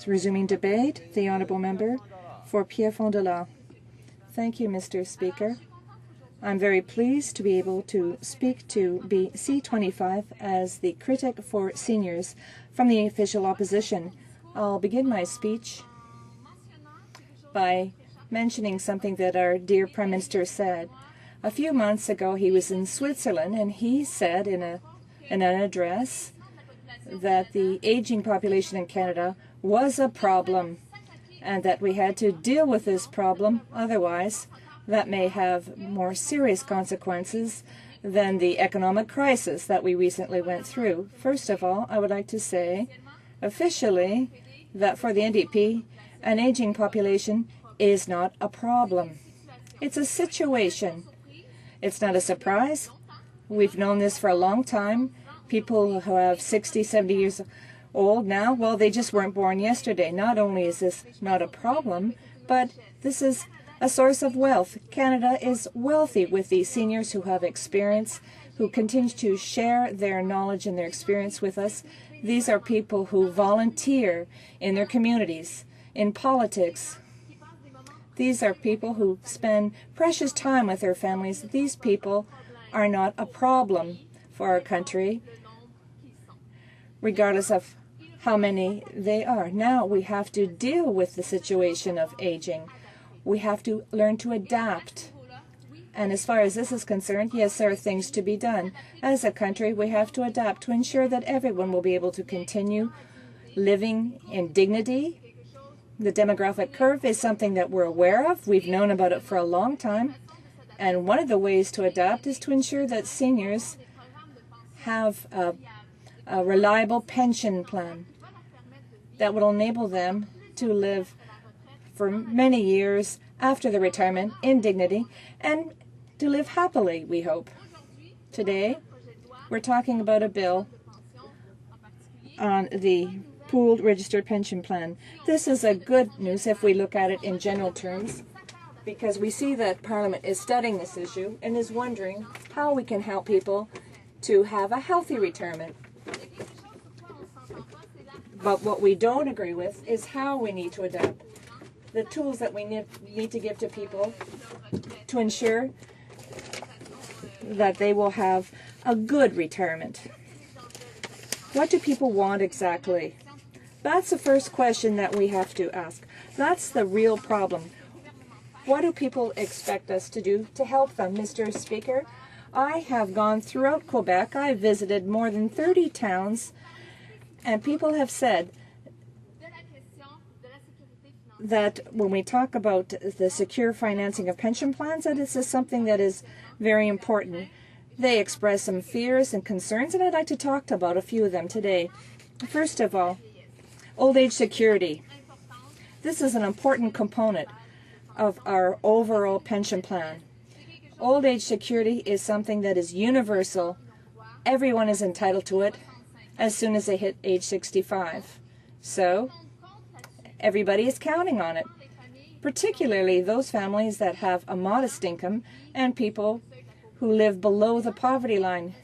Resuming debate, the Honourable Member for Pierrefonds-Dollard. Thank you, Mr. Speaker. I'm very pleased to be able to speak to C25 as the critic for seniors from the official opposition. I'll begin my speech by mentioning something that our dear Prime Minister said. A few months ago, he was in Switzerland, and he said in an address that the aging population in Canada was a problem and that we had to deal with this problem. Otherwise, that may have more serious consequences than the economic crisis that we recently went through. First of all, I would like to say officially that for the NDP, an aging population is not a problem. It's a situation. It's not a surprise. We've known this for a long time. People who have 60, 70 years old now, well, they just weren't born yesterday. Not only is this not a problem, but this is a source of wealth. Canada is wealthy with these seniors who have experience, who continue to share their knowledge and their experience with us. These are people who volunteer in their communities, in politics. These are people who spend precious time with their families. These people are not a problem for our country, regardless of how many they are. Now we have to deal with the situation of aging. We have to learn to adapt. And as far as this is concerned, yes, there are things to be done. As a country, we have to adapt to ensure that everyone will be able to continue living in dignity. The demographic curve is something that we're aware of. We've known about it for a long time. And one of the ways to adapt is to ensure that seniors have a reliable pension plan that will enable them to live for many years after the retirement in dignity and to live happily, we hope. Today, we're talking about a bill on the pooled registered pension plan. This is a good news if we look at it in general terms, because we see that Parliament is studying this issue and is wondering how we can help people to have a healthy retirement. But what we don't agree with is how we need to adapt. The tools that we need to give to people to ensure that they will have a good retirement. What do people want exactly? That's the first question that we have to ask. That's the real problem. What do people expect us to do to help them, Mr. Speaker? I have gone throughout Quebec. I visited more than 30 towns, and people have said that when we talk about the secure financing of pension plans, that this is something that is very important. They express some fears and concerns, and I'd like to talk about a few of them today. First of all, old age security. This is an important component of our overall pension plan. Old age security is something that is universal. Everyone is entitled to it as soon as they hit age 65. So everybody is counting on it, particularly those families that have a modest income and people who live below the poverty line.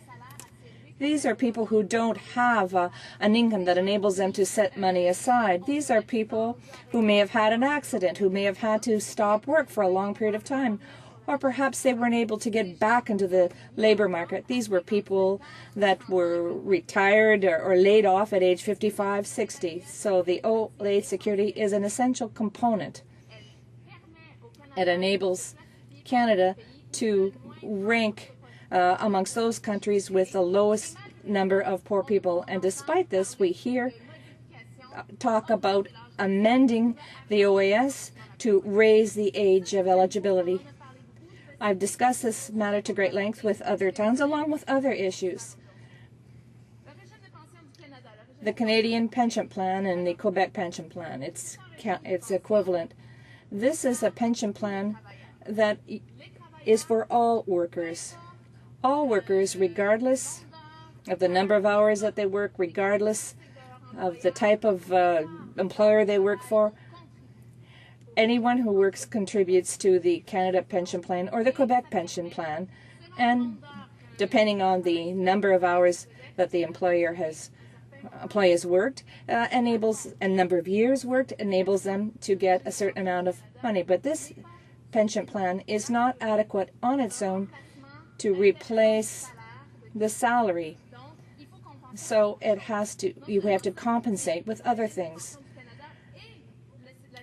These are people who don't have an income that enables them to set money aside. These are people who may have had an accident, who may have had to stop work for a long period of time, or perhaps they weren't able to get back into the labor market. These were people that were retired or laid off at age 55, 60. So the old age security is an essential component. It enables Canada to rank amongst those countries with the lowest number of poor people. And despite this, we hear talk about amending the OAS to raise the age of eligibility. I've discussed this matter to great length with other towns, along with other issues. The Canadian pension plan and the Quebec pension plan, it's equivalent. This is a pension plan that is for all workers. All workers, regardless of the number of hours that they work, regardless of the type of employer they work for, anyone who works contributes to the Canada pension plan or the Quebec pension plan, and depending on the number of hours that the employer has employee has worked enables a number of years worked enables them to get a certain amount of money. But this pension plan is not adequate on its own to replace the salary. So you have to compensate with other things.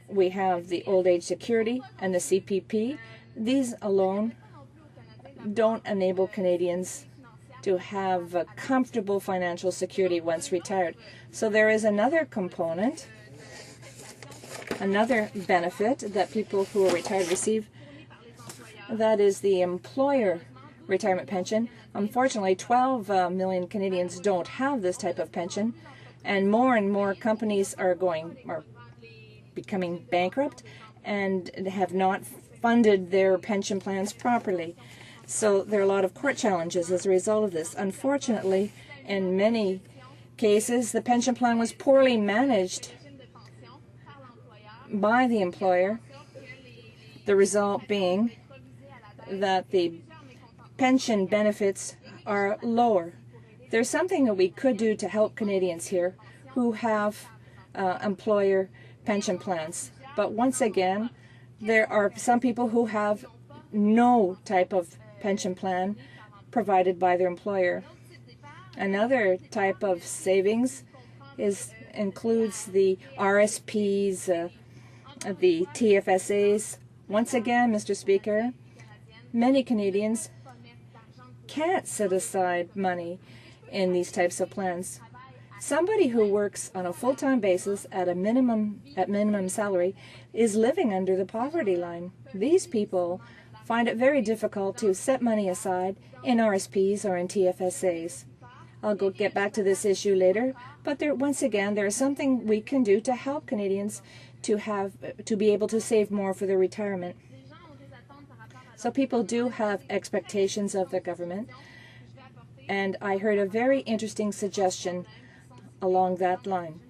We have the old age security and the CPP. These alone don't enable Canadians to have a comfortable financial security once retired. So there is another component, another benefit that people who are retired receive. That is the employer retirement pension. Unfortunately, 12 million Canadians don't have this type of pension, and more companies are becoming bankrupt and have not funded their pension plans properly. So there are a lot of court challenges as a result of this. Unfortunately, in many cases, the pension plan was poorly managed by the employer, the result being that the pension benefits are lower. There's something that we could do to help Canadians here who have employer pension plans. But once again, there are some people who have no type of pension plan provided by their employer. Another type of savings includes the RSPs, the TFSAs. Once again, Mr. Speaker, many Canadians can't set aside money in these types of plans. Somebody who works on a full-time basis at minimum salary is living under the poverty line. These people find it very difficult to set money aside in RSPs or in TFSAs. I'll get back to this issue later, but once again, there is something we can do to help Canadians to be able to save more for their retirement. So people do have expectations of the government, and I heard a very interesting suggestion along that line.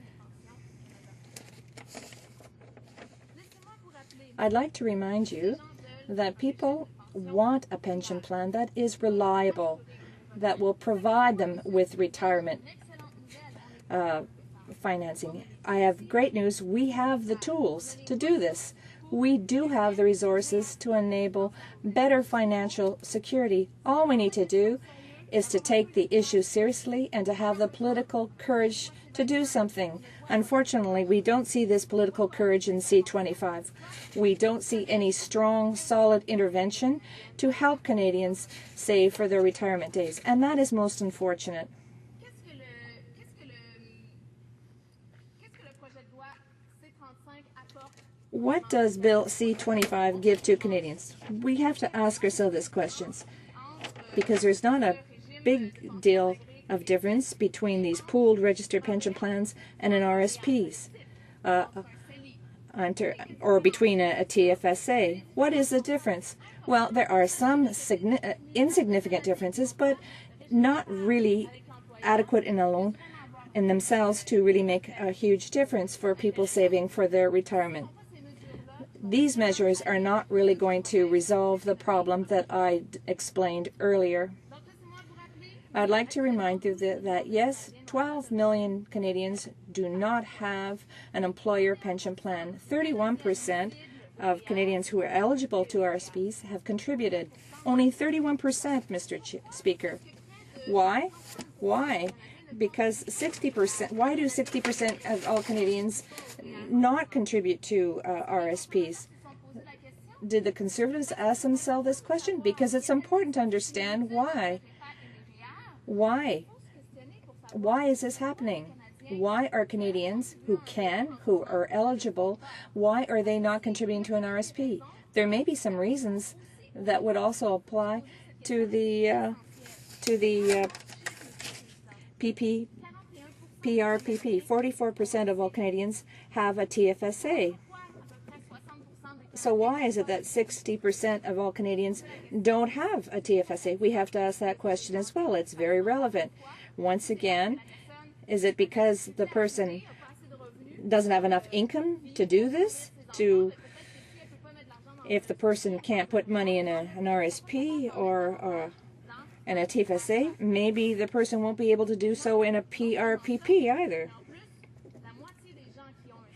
I'd like to remind you that people want a pension plan that is reliable, that will provide them with retirement financing. I have great news. We have the tools to do this. We do have the resources to enable better financial security. All we need to do is to take the issue seriously and to have the political courage to do something. Unfortunately, we don't see this political courage in C-25. We don't see any strong, solid intervention to help Canadians save for their retirement days, and that is most unfortunate. What does Bill C-25 give to Canadians? We have to ask ourselves these questions, because there's not a big deal of difference between these pooled registered pension plans and an RSPs, or between a TFSA. What is the difference? Well, there are some insignificant differences, but not really adequate in themselves to really make a huge difference for people saving for their retirement. These measures are not really going to resolve the problem that I explained earlier. I'd like to remind you that yes, 12 million Canadians do not have an employer pension plan. 31% of Canadians who are eligible to RSPs have contributed. Only 31%, Mr. Speaker. Why? Why? Because 60%, why do 60% of all Canadians not contribute to RSPs? Did the Conservatives ask themselves this question? Because it's important to understand why. Why? Why is this happening? Why are Canadians who are eligible, why are they not contributing to an RSP? There may be some reasons that would also apply to the PRPP. 44% of all Canadians have a TFSA. So why is it that 60% of all Canadians don't have a TFSA? We have to ask that question as well. It's very relevant. Once again, is it because the person doesn't have enough income to do this? If the person can't put money in an RSP, or and a TFSA, maybe the person won't be able to do so in a PRPP either.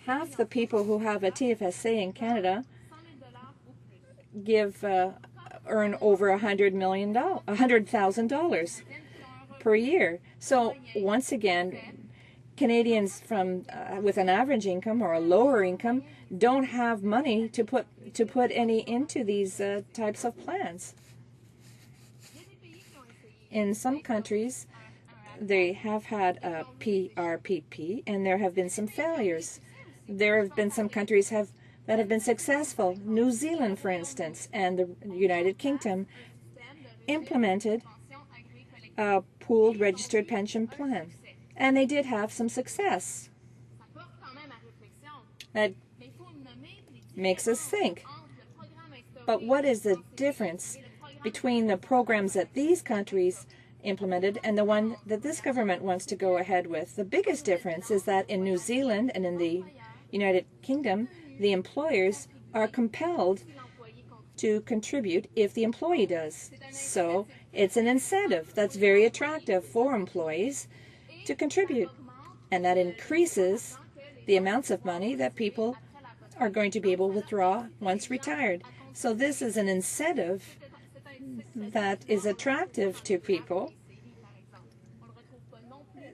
Half the people who have a TFSA in Canada earn over $100,000 per year. So once again, Canadians with an average income or a lower income don't have money to put any into these types of plans. In some countries, they have had a PRPP, and there have been some failures. There have been some countries that have been successful. New Zealand, for instance, and the United Kingdom implemented a pooled registered pension plan, and they did have some success. That makes us think. But what is the difference between the programs that these countries implemented and the one that this government wants to go ahead with? The biggest difference is that in New Zealand and in the United Kingdom, the employers are compelled to contribute if the employee does. So it's an incentive that's very attractive for employees to contribute, and that increases the amounts of money that people are going to be able to withdraw once retired. So this is an incentive that is attractive to people.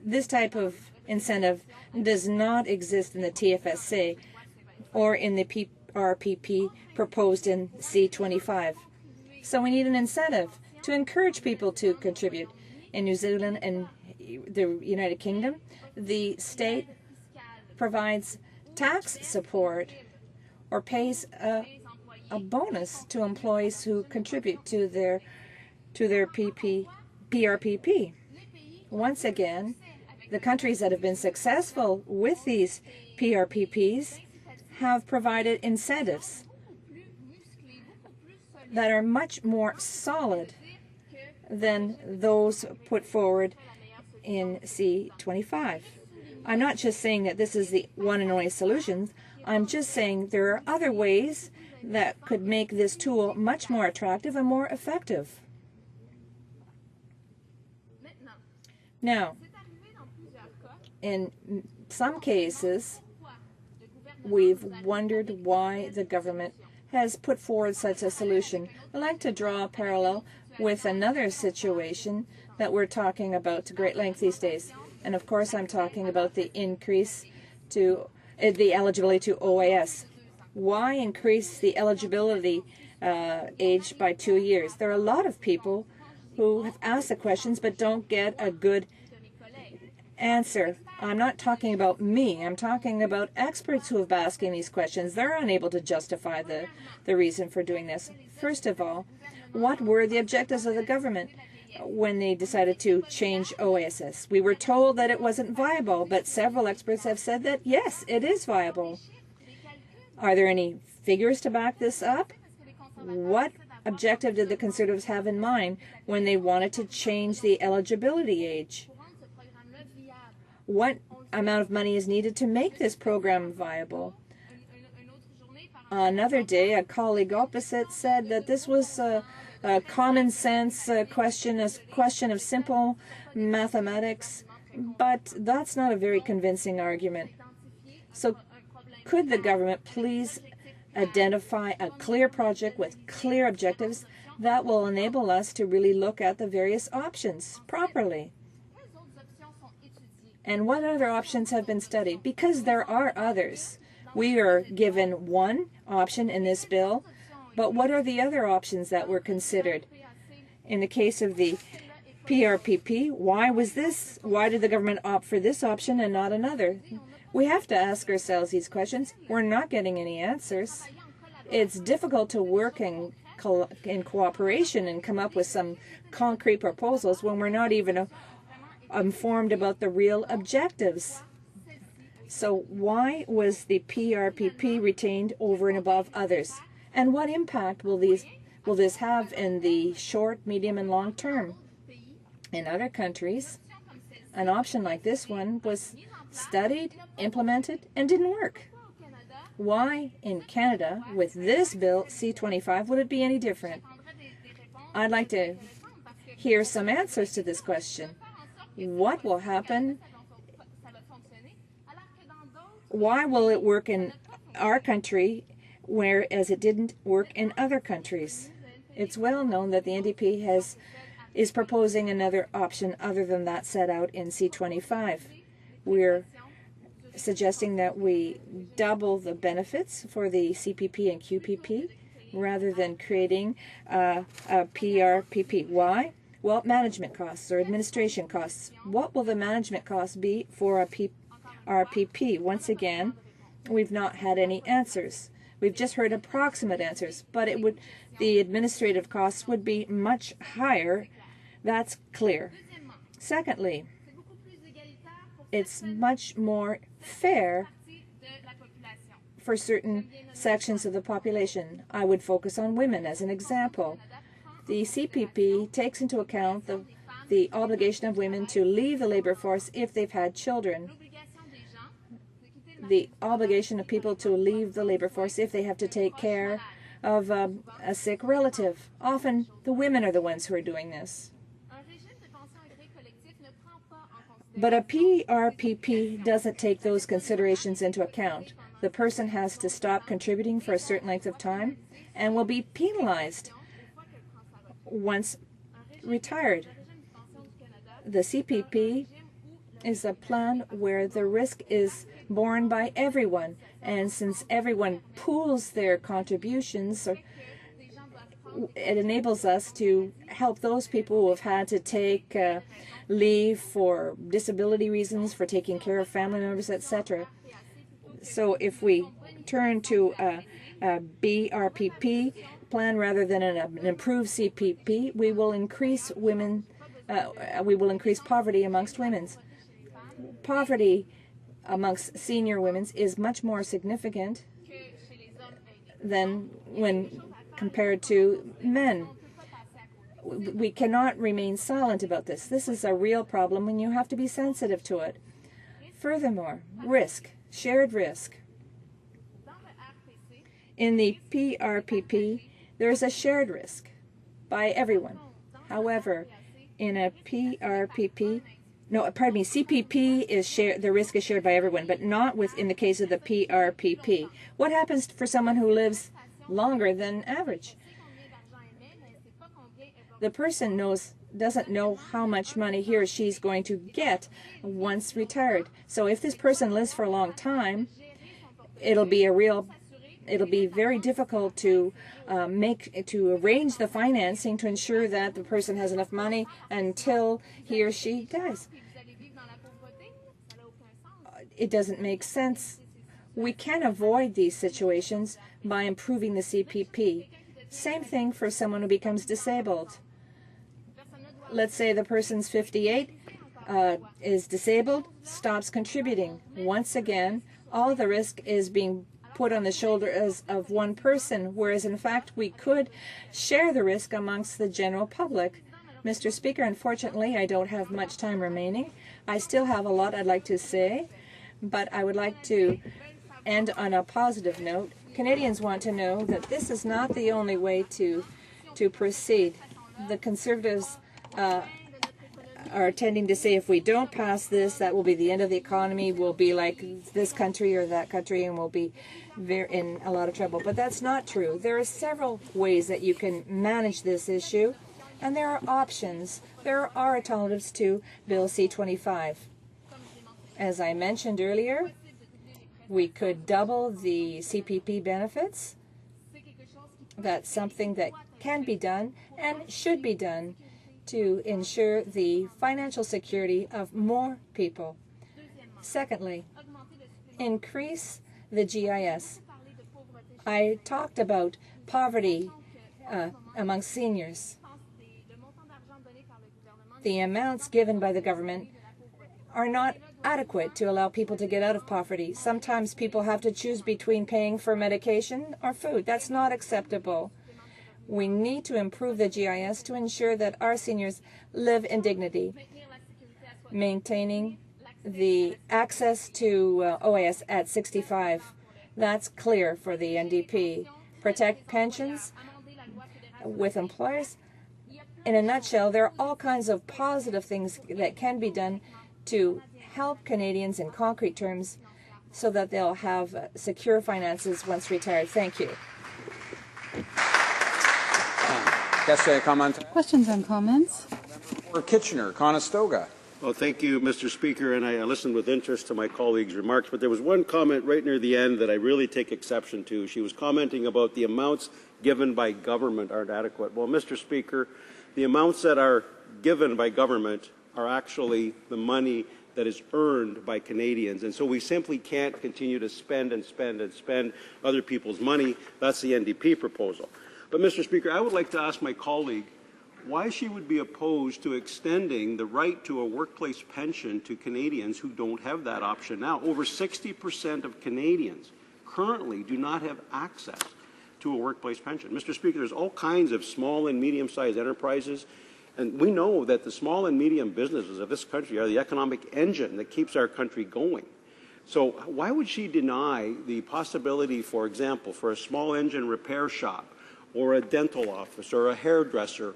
This type of incentive does not exist in the TFSA or in the PRPP proposed in C25. So we need an incentive to encourage people to contribute. In New Zealand and the United Kingdom, the state provides tax support or pays a bonus to employees who contribute to their PRPP. Once again, the countries that have been successful with these PRPPs have provided incentives that are much more solid than those put forward in C25. I'm not just saying that this is the one and only solution. I'm just saying there are other ways that could make this tool much more attractive and more effective. Now, in some cases, we've wondered why the government has put forward such a solution. I'd like to draw a parallel with another situation that we're talking about to great length these days. And of course, I'm talking about the increase to the eligibility to OAS. Why increase the eligibility age by 2 years? There are a lot of people who have asked the questions but don't get a good answer. I'm not talking about me. I'm talking about experts who have been asking these questions. They're unable to justify the reason for doing this. First of all, what were the objectives of the government when they decided to change OASS? We were told that it wasn't viable, but several experts have said that, yes, it is viable. Are there any figures to back this up? What objective did the Conservatives have in mind when they wanted to change the eligibility age? What amount of money is needed to make this program viable? Another day, a colleague opposite said that this was a common sense question, a question of simple mathematics, but that's not a very convincing argument. So could the government please identify a clear project with clear objectives that will enable us to really look at the various options properly? And what other options have been studied? Because there are others. We are given one option in this bill, but what are the other options that were considered? In the case of the PRPP, why did the government opt for this option and not another? We have to ask ourselves these questions. We're not getting any answers. It's difficult to work in cooperation and come up with some concrete proposals when we're not even informed about the real objectives. So why was the PRPP retained over and above others? And what impact will this have in the short, medium, and long term? In other countries, an option like this one was studied, implemented, and didn't work. Why in Canada, with this bill, C25, would it be any different? I'd like to hear some answers to this question. What will happen? Why will it work in our country whereas it didn't work in other countries? It's well known that the NDP is proposing another option other than that set out in C25. We're suggesting that we double the benefits for the CPP and QPP rather than creating a PRPP. Why? Well, management costs or administration costs. What will the management costs be for a PRPP? Once again, we've not had any answers. We've just heard approximate answers, but the administrative costs would be much higher. That's clear. Secondly, it's much more fair for certain sections of the population. I would focus on women as an example. The CPP takes into account the obligation of women to leave the labor force if they've had children. The obligation of people to leave the labor force if they have to take care of a sick relative. Often the women are the ones who are doing this. But a PRPP doesn't take those considerations into account. The person has to stop contributing for a certain length of time and will be penalized once retired. The CPP is a plan where the risk is borne by everyone, and since everyone pools their contributions, it enables us to help those people who have had to take leave for disability reasons, for taking care of family members, etc. So if we turn to a BRPP plan rather than an improved CPP, we will increase poverty amongst women. Poverty amongst senior women is much more significant than when compared to men. We cannot remain silent about this. This is a real problem and you have to be sensitive to it. Furthermore, risk, shared risk. In the PRPP, there is a shared risk by everyone. However, in a CPP is shared. The risk is shared by everyone, but not in the case of the PRPP. What happens for someone who lives longer than average? The person doesn't know how much money he or she is going to get once retired. So if this person lives for a long time, it'll be very difficult to arrange the financing to ensure that the person has enough money until he or she dies. It doesn't make sense. We can avoid these situations by improving the CPP. Same thing for someone who becomes disabled. Let's say the person's 58, is disabled, stops contributing. Once again, all the risk is being put on the shoulders of one person, whereas in fact we could share the risk amongst the general public. Mr. Speaker, unfortunately I don't have much time remaining. I still have a lot I'd like to say, but I would like to end on a positive note. Canadians want to know that this is not the only way to proceed. The Conservatives are tending to say if we don't pass this, that will be the end of the economy. We'll be like this country or that country and we'll be in a lot of trouble. But that's not true. There are several ways that you can manage this issue, and there are options. There are alternatives to Bill C-25. As I mentioned earlier, we could double the CPP benefits. That's something that can be done and should be done to ensure the financial security of more people. Secondly, increase the GIS. I talked about poverty among seniors. The amounts given by the government are not adequate to allow people to get out of poverty. Sometimes people have to choose between paying for medication or food. That's not acceptable. We need to improve the GIS to ensure that our seniors live in dignity, maintaining the access to OAS at 65. That's clear for the NDP. Protect pensions with employers. in a nutshell, there are all kinds of positive things that can be done to help Canadians in concrete terms so that they'll have secure finances once retired. Thank you. Questions and comments? For Kitchener, Conestoga. Well, thank you, Mr. Speaker, and I listened with interest to my colleague's remarks, but there was one comment right near the end that I really take exception to. She was commenting about the amounts given by government aren't adequate. Well, Mr. Speaker, the amounts that are given by government are actually the money that is earned by Canadians, and so we simply can't continue to spend and spend and spend other people's money. That's the NDP proposal. But, Mr. Speaker, I would like to ask my colleague why she would be opposed to extending the right to a workplace pension to Canadians who don't have that option now. Over 60% of Canadians currently do not have access to a workplace pension. Mr. Speaker, there's all kinds of small and medium-sized enterprises, and we know that the small and medium businesses of this country are the economic engine that keeps our country going. So why would she deny the possibility, for example, for a small engine repair shop or a dental office or a hairdresser,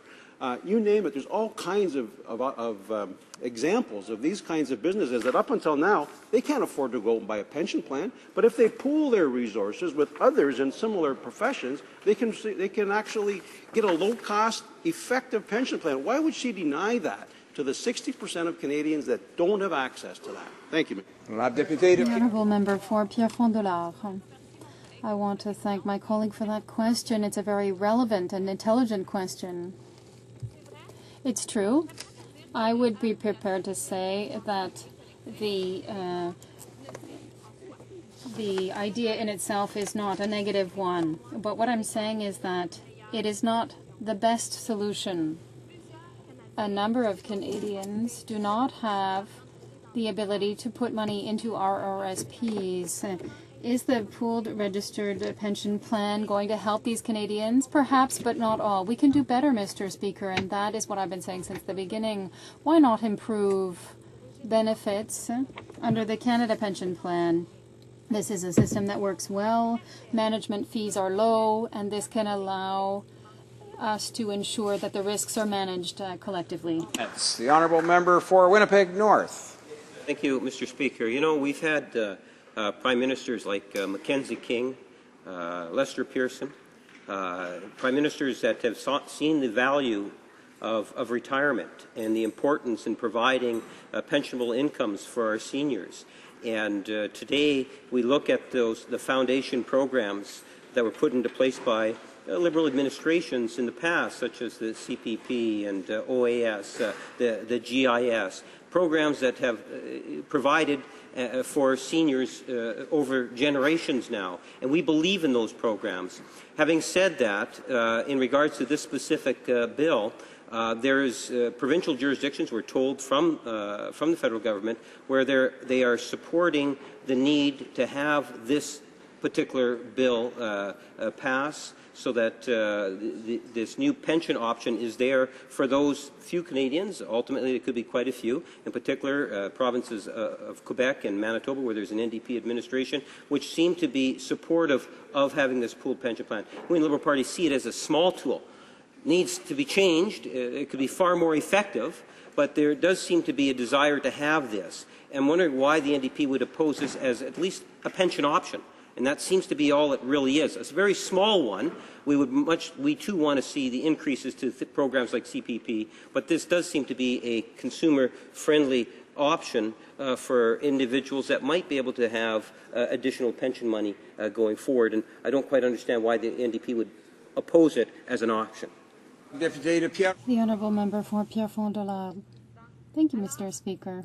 you name it, there's all kinds of examples of these kinds of businesses that up until now, they can't afford to go and buy a pension plan, but if they pool their resources with others in similar professions, they can actually get a low-cost, effective pension plan. Why would she deny that to the 60% of Canadians that don't have access to that? Thank you. The honourable member for Pierrefonds-Dollard. I want to thank my colleague for that question. It's a very relevant and intelligent question. It's true. I would be prepared to say that the idea in itself is not a negative one. But what I'm saying is that it is not the best solution. A number of Canadians do not have the ability to put money into RRSPs. Is the pooled registered pension plan going to help these Canadians? Perhaps, but not all. We can do better, Mr. Speaker, and that is what I've been saying since the beginning. Why not improve benefits under the Canada Pension Plan? This is a system that works well, management fees are low, and this can allow us to ensure that the risks are managed collectively. That's the honourable member for Winnipeg North. Thank you, Mr. Speaker. You know, we've had Prime Ministers like Mackenzie King, Lester Pearson, Prime Ministers that have seen the value of retirement and the importance in providing pensionable incomes for our seniors. And today we look at the foundation programs that were put into place by Liberal administrations in the past, such as the CPP and OAS, the GIS, programs that have provided for seniors over generations now, and we believe in those programs. Having said that, in regards to this specific bill, there is provincial jurisdictions, we're told, from the federal government, where they are supporting the need to have this particular bill pass, so that this new pension option is there for those few Canadians. Ultimately, it could be quite a few, in particular provinces of Quebec and Manitoba, where there's an NDP administration, which seem to be supportive of having this pooled pension plan. We in the Liberal Party see it as a small tool. Needs to be changed. It could be far more effective, but there does seem to be a desire to have this. I'm wondering why the NDP would oppose this as at least a pension option. And that seems to be all it really is. It's a very small one. We too want to see the increases to programs like CPP, but this does seem to be a consumer-friendly option for individuals that might be able to have additional pension money going forward. And I don't quite understand why the NDP would oppose it as an option. The honourable member for Pierrefonds-Dollard. Thank you, Mr. Speaker.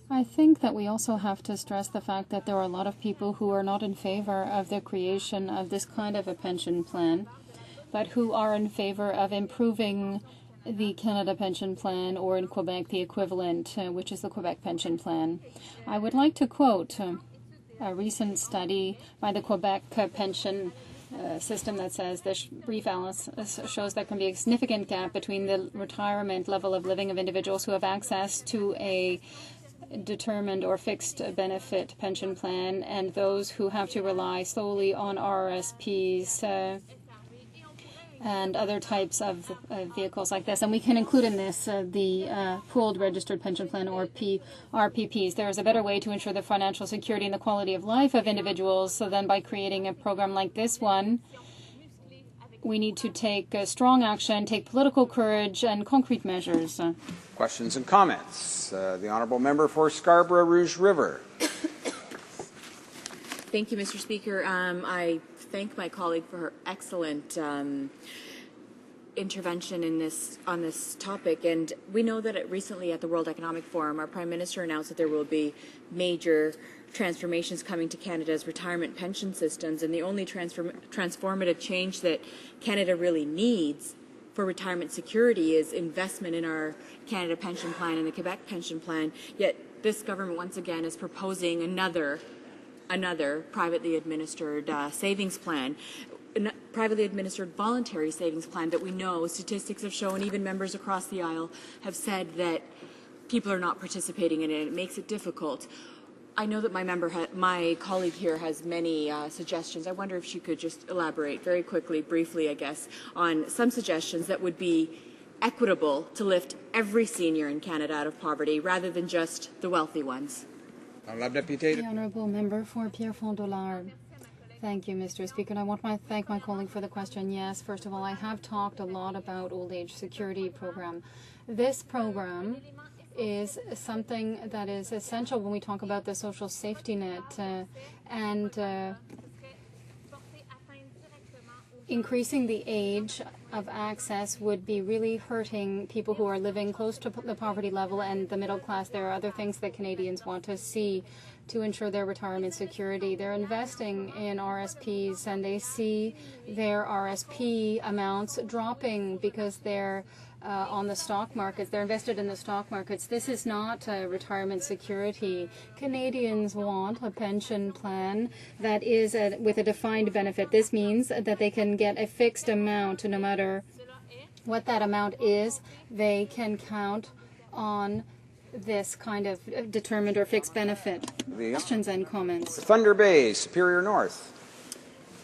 I think that we also have to stress the fact that there are a lot of people who are not in favor of the creation of this kind of a pension plan, but who are in favor of improving the Canada Pension Plan, or in Quebec the equivalent, which is the Quebec Pension Plan. I would like to quote a recent study by the Quebec Pension system that says this brief analysis shows there can be a significant gap between the retirement level of living of individuals who have access to a determined or fixed benefit pension plan and those who have to rely solely on RRSPs. and other types of vehicles like this. And we can include in this the pooled registered pension plan, or RPPs. There is a better way to ensure the financial security and the quality of life of individuals than by creating a program like this one. We need to take strong action, take political courage, and concrete measures. Questions and comments? The honourable member for Scarborough Rouge River. Thank you, Mr. Speaker. I thank my colleague for her excellent intervention on this topic. And we know that recently at the World Economic Forum, our Prime Minister announced that there will be major transformations coming to Canada's retirement pension systems, and the only transformative change that Canada really needs for retirement security is investment in our Canada pension plan and the Quebec pension plan. Yet this government once again is proposing another privately administered savings plan, privately administered voluntary savings plan that we know statistics have shown, even members across the aisle have said that people are not participating in it. It makes it difficult. I know that my colleague here has many suggestions. I wonder if she could just elaborate very quickly, briefly, I guess, on some suggestions that would be equitable to lift every senior in Canada out of poverty rather than just the wealthy ones. The honourable member for Pierrefonds-Dollard. Thank you, Mr. Speaker. And I want to thank my colleague for the question. Yes, first of all, I have talked a lot about old age security program. This program is something that is essential when we talk about the social safety net, and increasing the age of access would be really hurting people who are living close to the poverty level and the middle class. There are other things that Canadians want to see to ensure their retirement security. They're investing in RSPs, and they see their RSP amounts dropping because they're on the stock markets. They're invested in the stock markets. This is not retirement security. Canadians want a pension plan that is with a defined benefit. This means that they can get a fixed amount, no matter what that amount is. They can count on this kind of determined or fixed benefit. Questions and comments? Thunder Bay, Superior North.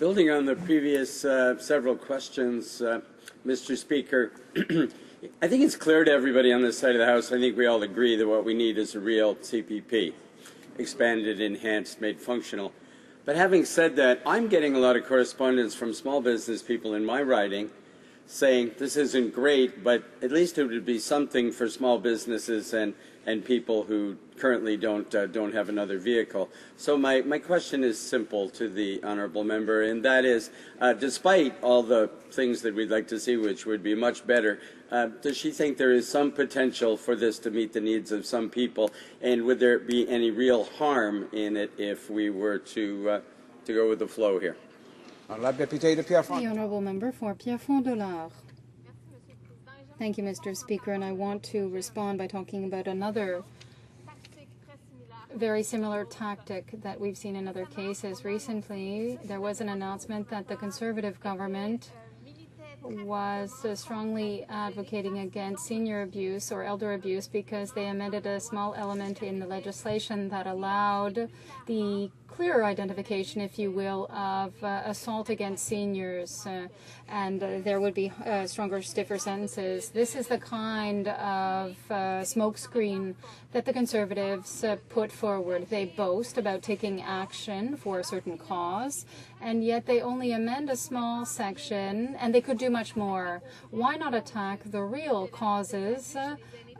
Building on the previous several questions, Mr. Speaker, I think it's clear to everybody on this side of the House, I think we all agree that what we need is a real CPP, expanded, enhanced, made functional. But having said that, I'm getting a lot of correspondence from small business people in my riding saying this isn't great, but at least it would be something for small businesses and people who currently don't have another vehicle. So my question is simple to the honourable member, and that is, despite all the things that we'd like to see, which would be much better, does she think there is some potential for this to meet the needs of some people, and would there be any real harm in it if we were to go with the flow here? The honourable member for Pierrefonds-Dollard. Thank you, Mr. Speaker, and I want to respond by talking about another very similar tactic that we've seen in other cases. Recently, there was an announcement that the Conservative government was strongly advocating against senior abuse or elder abuse because they amended a small element in the legislation that allowed the clearer identification, if you will, of assault against seniors, and there would be stronger, stiffer sentences. This is the kind of smokescreen that the Conservatives put forward. They boast about taking action for a certain cause, and yet they only amend a small section, and they could do much more. Why not attack the real causes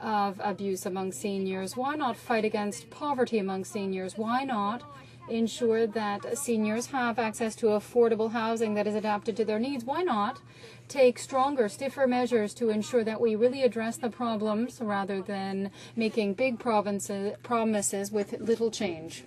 of abuse among seniors? Why not fight against poverty among seniors? Why not ensure that seniors have access to affordable housing that is adapted to their needs? Why not take stronger, stiffer measures to ensure that we really address the problems rather than making big promises with little change?